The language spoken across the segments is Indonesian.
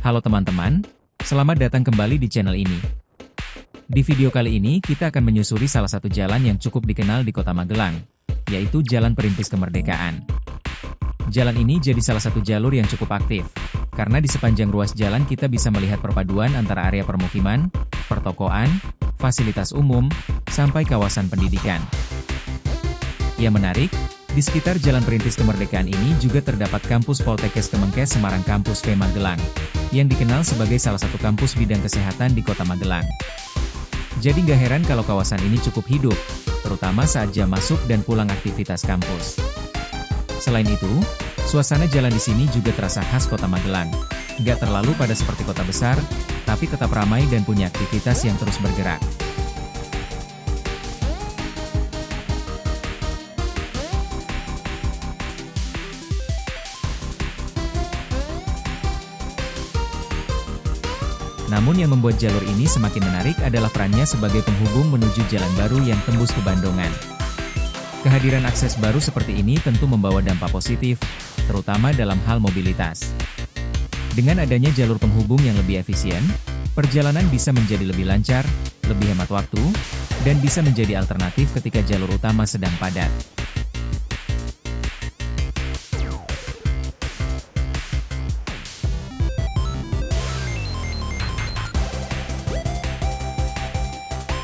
Halo teman-teman, selamat datang kembali di channel ini. Di video kali ini kita akan menyusuri salah satu jalan yang cukup dikenal di Kota Magelang, yaitu Jalan Perintis Kemerdekaan. Jalan ini jadi salah satu jalur yang cukup aktif, karena di sepanjang ruas jalan kita bisa melihat perpaduan antara area permukiman, pertokoan, fasilitas umum, sampai kawasan pendidikan. Yang menarik, di sekitar Jalan Perintis Kemerdekaan ini juga terdapat kampus Poltekkes Kemenkes Semarang Kampus V Magelang, yang dikenal sebagai salah satu kampus bidang kesehatan di Kota Magelang. Jadi gak heran kalau kawasan ini cukup hidup, terutama saat jam masuk dan pulang aktivitas kampus. Selain itu, suasana jalan di sini juga terasa khas Kota Magelang. Gak terlalu padat seperti kota besar, tapi tetap ramai dan punya aktivitas yang terus bergerak. Namun yang membuat jalur ini semakin menarik adalah perannya sebagai penghubung menuju jalan baru yang tembus ke Bandongan. Kehadiran akses baru seperti ini tentu membawa dampak positif, terutama dalam hal mobilitas. Dengan adanya jalur penghubung yang lebih efisien, perjalanan bisa menjadi lebih lancar, lebih hemat waktu, dan bisa menjadi alternatif ketika jalur utama sedang padat.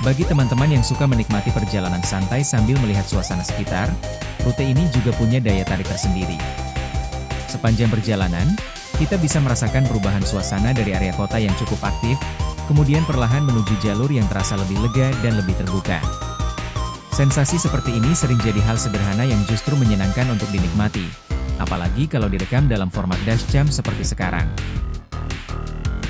Bagi teman-teman yang suka menikmati perjalanan santai sambil melihat suasana sekitar, rute ini juga punya daya tarik tersendiri. Sepanjang perjalanan, kita bisa merasakan perubahan suasana dari area kota yang cukup aktif, kemudian perlahan menuju jalur yang terasa lebih lega dan lebih terbuka. Sensasi seperti ini sering jadi hal sederhana yang justru menyenangkan untuk dinikmati, apalagi kalau direkam dalam format dashcam seperti sekarang.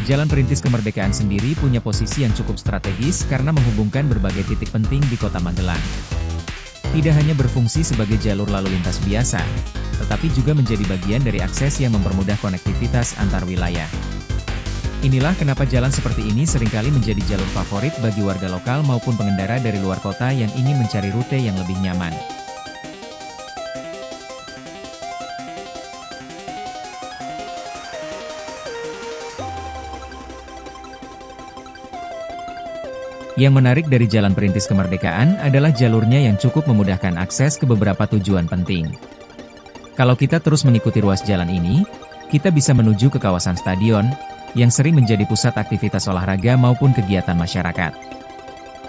Jalan Perintis Kemerdekaan sendiri punya posisi yang cukup strategis karena menghubungkan berbagai titik penting di Kota Magelang. Tidak hanya berfungsi sebagai jalur lalu lintas biasa, tetapi juga menjadi bagian dari akses yang mempermudah konektivitas antar wilayah. Inilah kenapa jalan seperti ini seringkali menjadi jalur favorit bagi warga lokal maupun pengendara dari luar kota yang ingin mencari rute yang lebih nyaman. Yang menarik dari Jalan Perintis Kemerdekaan adalah jalurnya yang cukup memudahkan akses ke beberapa tujuan penting. Kalau kita terus mengikuti ruas jalan ini, kita bisa menuju ke kawasan stadion, yang sering menjadi pusat aktivitas olahraga maupun kegiatan masyarakat.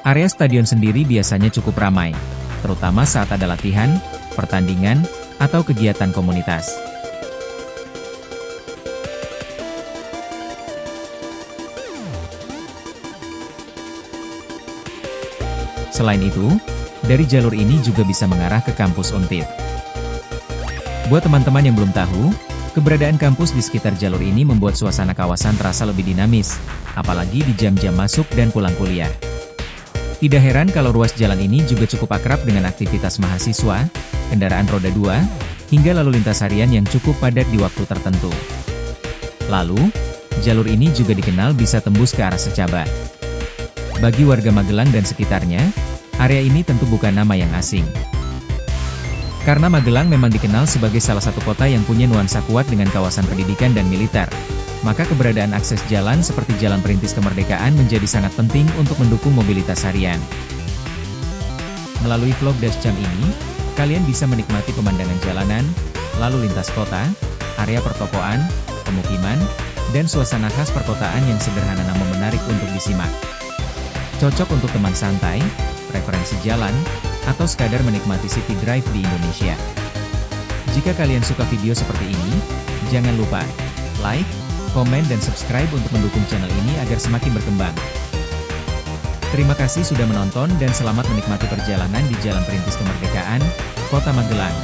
Area stadion sendiri biasanya cukup ramai, terutama saat ada latihan, pertandingan, atau kegiatan komunitas. Selain itu, dari jalur ini juga bisa mengarah ke kampus Unpid. Buat teman-teman yang belum tahu, keberadaan kampus di sekitar jalur ini membuat suasana kawasan terasa lebih dinamis, apalagi di jam-jam masuk dan pulang kuliah. Tidak heran kalau ruas jalan ini juga cukup akrab dengan aktivitas mahasiswa, kendaraan roda 2, hingga lalu lintas harian yang cukup padat di waktu tertentu. Lalu, jalur ini juga dikenal bisa tembus ke arah Secaba. Bagi warga Magelang dan sekitarnya, area ini tentu bukan nama yang asing. Karena Magelang memang dikenal sebagai salah satu kota yang punya nuansa kuat dengan kawasan pendidikan dan militer, maka keberadaan akses jalan seperti Jalan Perintis Kemerdekaan menjadi sangat penting untuk mendukung mobilitas harian. Melalui vlog dashcam ini, kalian bisa menikmati pemandangan jalanan, lalu lintas kota, area pertokoan, pemukiman, dan suasana khas perkotaan yang sederhana namun menarik untuk disimak. Cocok untuk teman santai, preferensi jalan, atau sekadar menikmati city drive di Indonesia. Jika kalian suka video seperti ini, jangan lupa like, komen dan subscribe untuk mendukung channel ini agar semakin berkembang. Terima kasih sudah menonton dan selamat menikmati perjalanan di Jalan Perintis Kemerdekaan, Kota Magelang.